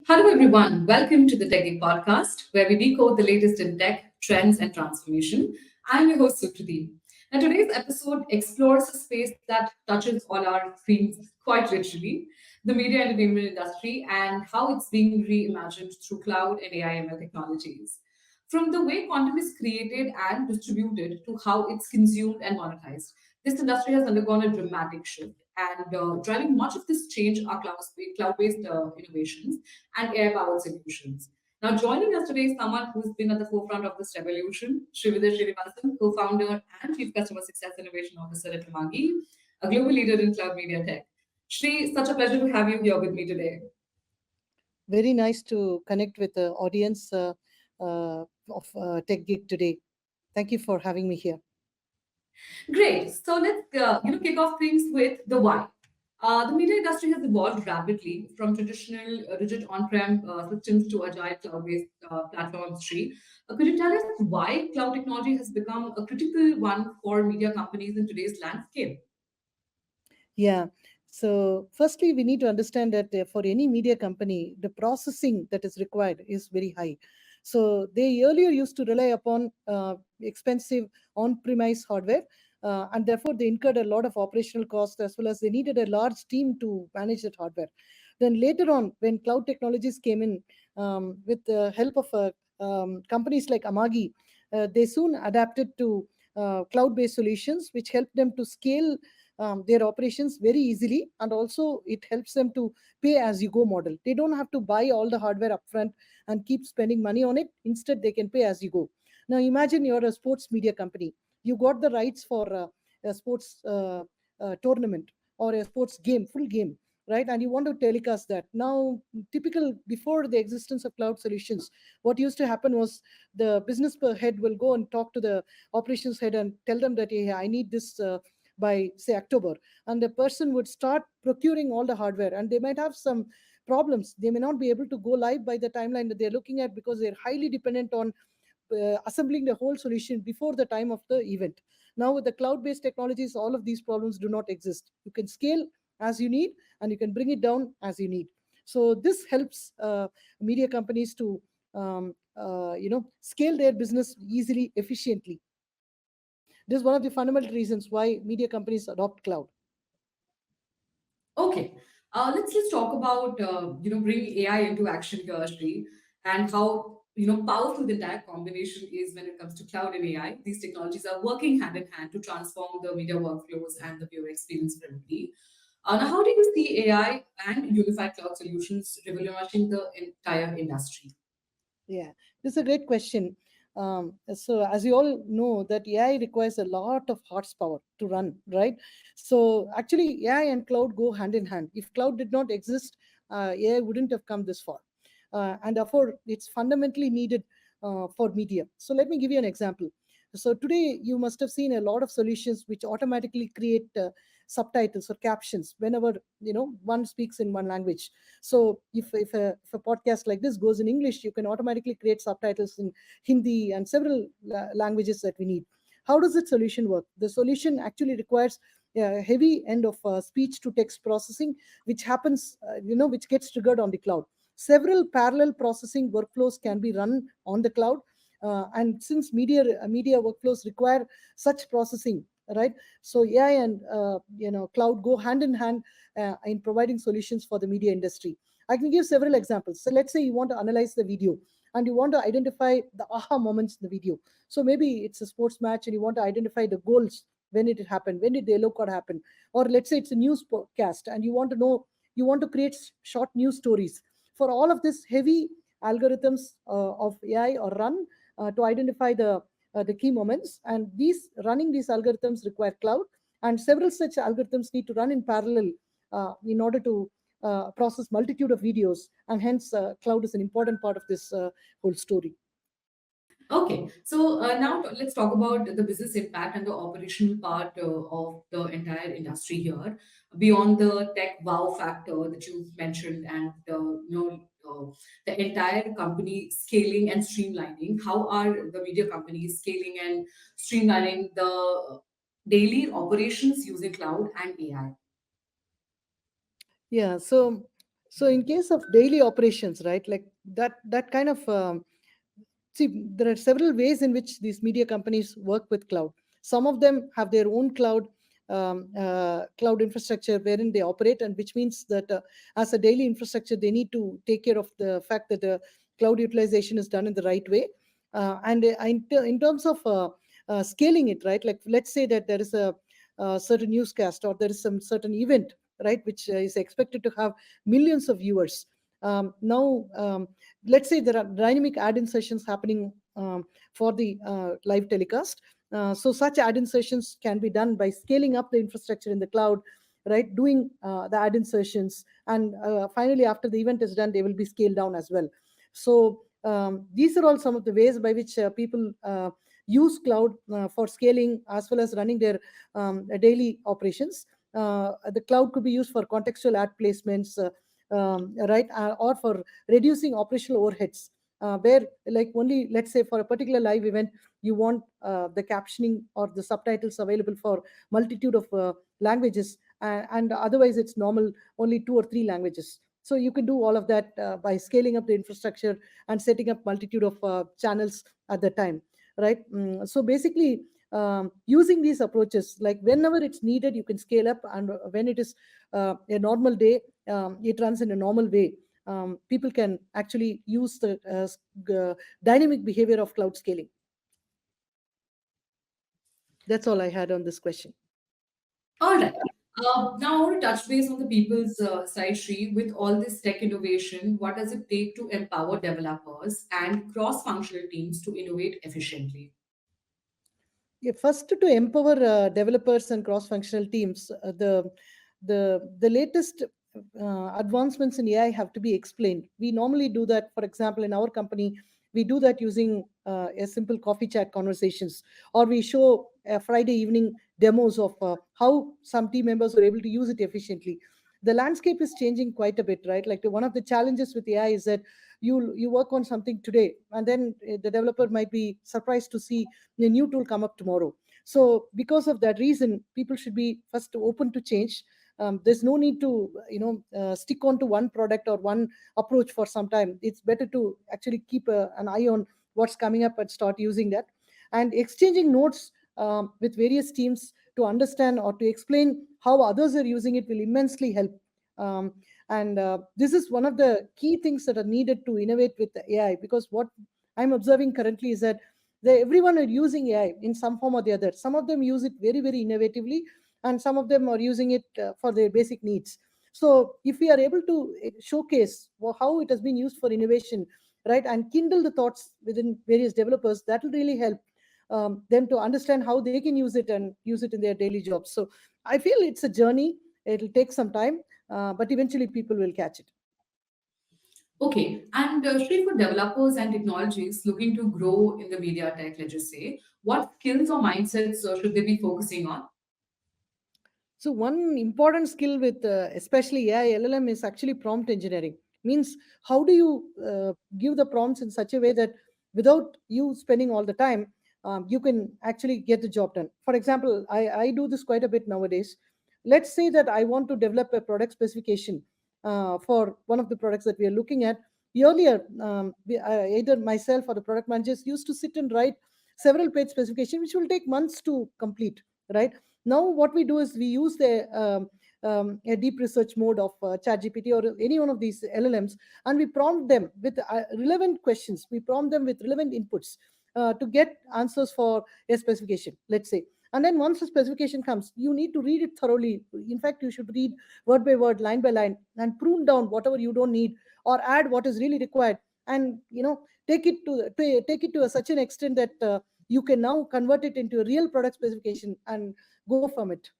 Hello, everyone. Welcome to the TechGig Podcast, where we decode the latest in tech, trends, and transformation. I'm your host, Sukriti. And today's episode explores a space that touches all our screens quite literally, the media entertainment industry, and how it's being reimagined through cloud and AI/ML technologies. From the way content is created and distributed to how it's consumed and monetized, this industry has undergone a dramatic shift. And driving much of this change are cloud-based innovations and air-powered solutions. Now, joining us today is someone who's been at the forefront of this revolution, Srividhya Srinivasan, co-founder and Chief Customer Success Innovation Officer at Amagi, a global leader in cloud media tech. Shri, such a pleasure to have you here with me today. Very nice to connect with the audience of Tech Gig today. Thank you for having me here. Great. So let's kick off things with the why. The media industry has evolved rapidly from traditional rigid on-prem systems to agile cloud-based platforms. Shri, could you tell us why cloud technology has become a critical one for media companies in today's landscape? Yeah. So, firstly, we need to understand that for any media company, the processing that is required is very high. So, they earlier used to rely upon expensive on premise hardware, and therefore they incurred a lot of operational costs as well as they needed a large team to manage that hardware. Then, later on, when cloud technologies came in with the help of companies like Amagi, they soon adapted to cloud based solutions, which helped them to scale their operations very easily, and also it helps them to pay as you go model. They don't have to buy all the hardware upfront and keep spending money on it. Instead, they can pay as you go. Now imagine you're a sports media company. You got the rights for a sports tournament or a sports game, full game, right? And you want to telecast that. Now, typical before the existence of cloud solutions, what used to happen was the business per head will go and talk to the operations head and tell them that, hey, I need this by say October, and the person would start procuring all the hardware, and they might have some problems. They may not be able to go live by the timeline that they're looking at because they're highly dependent on assembling the whole solution before the time of the event. Now, with the cloud based technologies, all of these problems do not exist. You can scale as you need and you can bring it down as you need. So, this helps media companies to scale their business easily, efficiently. This is one of the fundamental reasons why media companies adopt cloud. Okay, let's talk about bringing AI into action here, Shri, and how powerful the entire combination is when it comes to cloud and AI. These technologies are working hand in hand to transform the media workflows and the viewer experience differently. Now, how do you see AI and unified cloud solutions revolutionizing the entire industry? Yeah, this is a great question. So, as you all know, that AI requires a lot of horsepower to run, right? So, actually, AI and cloud go hand in hand. If cloud did not exist, AI wouldn't have come this far, and therefore, it's fundamentally needed for media. So, let me give you an example. So, today you must have seen a lot of solutions which automatically create subtitles or captions whenever one speaks in one language. So if a podcast like this goes in English, you can automatically create subtitles in Hindi and several languages that we need. How does that solution work? The solution actually requires a heavy end of speech to text processing, which happens, which gets triggered on the cloud. Several parallel processing workflows can be run on the cloud, and since media workflows require such processing, right? So AI and cloud go hand in hand in providing solutions for the media industry. I can give several examples. So let's say you want to analyze the video and you want to identify the aha moments in the video. So maybe it's a sports match and you want to identify the goals, when it happened, when did the yellow card happen, or let's say it's a news podcast and you want to know, you want to create short news stories. For all of this, heavy algorithms of AI are run to identify the key moments, and these running these algorithms require cloud, and several such algorithms need to run in parallel in order to process multitude of videos, and hence cloud is an important part of this whole story. Okay, so now let's talk about the business impact and the operational part of the entire industry here, beyond the tech wow factor that you've mentioned, and the entire company scaling and streamlining. How are the media companies scaling and streamlining the daily operations using cloud and AI? Yeah, so So in case of daily operations, right, like that kind of see, there are several ways in which these media companies work with cloud. Some of them have their own cloud infrastructure wherein they operate, and which means that as a daily infrastructure, they need to take care of the fact that the cloud utilization is done in the right way. In terms of scaling it, right? Like let's say that there is a certain newscast or there is some certain event, right, which is expected to have millions of viewers. Now, let's say there are dynamic ad insertions happening for the live telecast. So such ad insertions can be done by scaling up the infrastructure in the cloud, right? Doing the ad insertions, and finally, after the event is done, they will be scaled down as well. So these are all some of the ways by which people use cloud for scaling as well as running their daily operations. The cloud could be used for contextual ad placements, right, or for reducing operational overheads. Where, like, only let's say for a particular live event, you want the captioning or the subtitles available for multitude of languages, and otherwise it's normal only two or three languages. So you can do all of that by scaling up the infrastructure and setting up multitude of channels at the time, right? So basically, using these approaches, like whenever it's needed, you can scale up, and when it is a normal day, it runs in a normal way. People can actually use the dynamic behavior of cloud scaling. That's all I had on this question. All right. Now I want to touch base on the people's side, Shri. With all this tech innovation, what does it take to empower developers and cross-functional teams to innovate efficiently? Yeah, first, to empower developers and cross-functional teams, the latest advancements in AI have to be explained. We normally do that. For example, in our company, we do that using a simple coffee chat conversations, or we show Friday evening demos of how some team members were able to use it efficiently. The landscape is changing quite a bit, right? Like one of the challenges with AI is that you work on something today, and then the developer might be surprised to see a new tool come up tomorrow. So because of that reason, people should be first open to change. There's no need to stick on to one product or one approach for some time. It's better to actually keep an eye on what's coming up and start using that, and exchanging notes with various teams to understand or to explain how others are using it will immensely help. And this is one of the key things that are needed to innovate with the AI, because what I'm observing currently is that everyone are using AI in some form or the other. Some of them use it very, very innovatively, and some of them are using it for their basic needs. So, if we are able to showcase how it has been used for innovation, right, and kindle the thoughts within various developers, that will really help them to understand how they can use it and use it in their daily jobs. So, I feel it's a journey. It'll take some time, but eventually people will catch it. Okay, and Shri, for developers and technologies looking to grow in the media tech, let's just say, what skills or mindsets should they be focusing on? So one important skill with especially AI LLM is actually prompt engineering. Means how do you give the prompts in such a way that without you spending all the time, you can actually get the job done. For example, I do this quite a bit nowadays. Let's say that I want to develop a product specification for one of the products that we are looking at. Earlier, either myself or the product managers used to sit and write several page specification, which will take months to complete. Right now, what we do is we use a deep research mode of ChatGPT or any one of these LLMs, and we prompt them with relevant questions. We prompt them with relevant inputs to get answers for a specification, let's say. And then once the specification comes, you need to read it thoroughly. In fact, you should read word by word, line by line, and prune down whatever you don't need or add what is really required. And take it to such an extent that you can now convert it into a real product specification and go from it.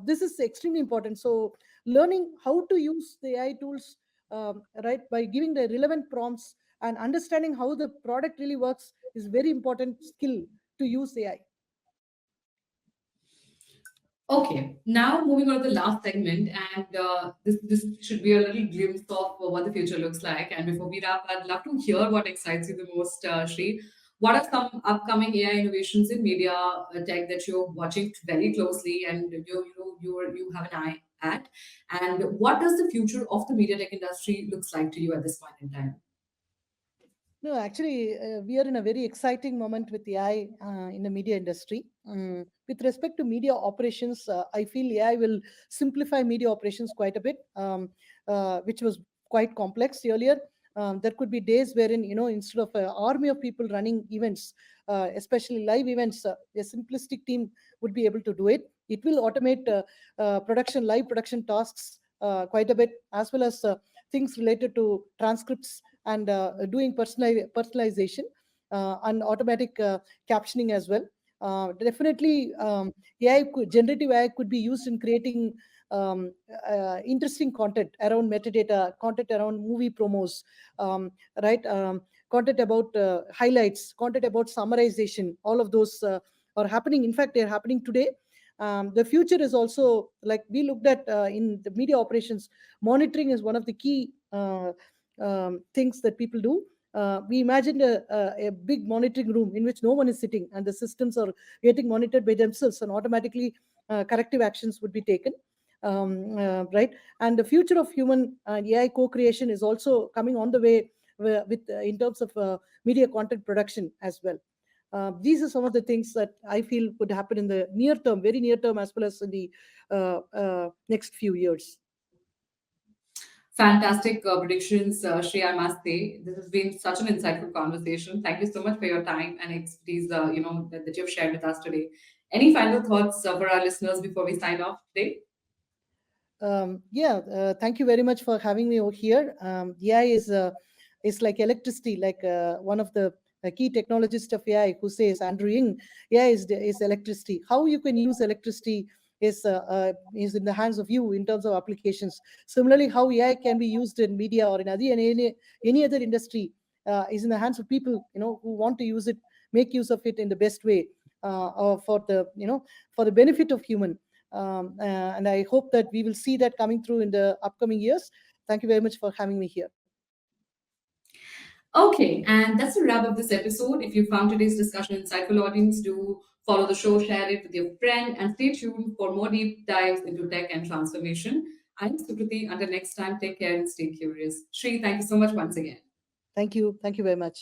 This is extremely important. So learning how to use the AI tools, right, by giving the relevant prompts and understanding how the product really works is very important skill to use AI. Okay, now moving on to the last segment, and this should be a little glimpse of what the future looks like. And before we wrap, I'd love to hear what excites you the most, Shri. What are some upcoming AI innovations in media tech that you're watching very closely, and you have an eye? at? And what does the future of the media tech industry looks like to you at this point in time? No, actually, we are in a very exciting moment with AI in the media industry. With respect to media operations, I feel AI will simplify media operations quite a bit, which was quite complex earlier. There could be days wherein, instead of an army of people running events, especially live events, a simplistic team would be able to do it. It will automate live production tasks quite a bit, as well as things related to transcripts and doing personalization and automatic captioning as well. Definitely, generative AI could be used in creating interesting content around metadata, content around movie promos, um, right? Content about highlights, content about summarization. All of those are happening. In fact, they're happening today. The future is also like we looked at in the media operations. Monitoring is one of the key things that people do. We imagined a big monitoring room in which no one is sitting and the systems are getting monitored by themselves, and automatically corrective actions would be taken. Right. And the future of human and AI co-creation is also coming on the way with in terms of media content production as well. These are some of the things that I feel would happen in the near term, very near term, as well as in the next few years. Fantastic predictions, Shri, I must say. This has been such an insightful conversation. Thank you so much for your time and expertise, that you've shared with us today. Any final thoughts for our listeners before we sign off today? Thank you very much for having me over here. AI is like electricity, like one of the key technologists of AI who says, Andrew Ng, AI is electricity. How you can use electricity is in the hands of you in terms of applications. Similarly, how AI can be used in media or in any other industry is in the hands of people, who want to use it, make use of it in the best way, for the benefit of human. And I hope that we will see that coming through in the upcoming years. Thank you very much for having me here. Okay, and that's a wrap of this episode. If you found today's discussion insightful, audience, do follow the show, share it with your friend, and stay tuned for more deep dives into tech and transformation. I'm Sukriti. Until next time, take care and stay curious. Shri, thank you so much once again. Thank you. Thank you very much.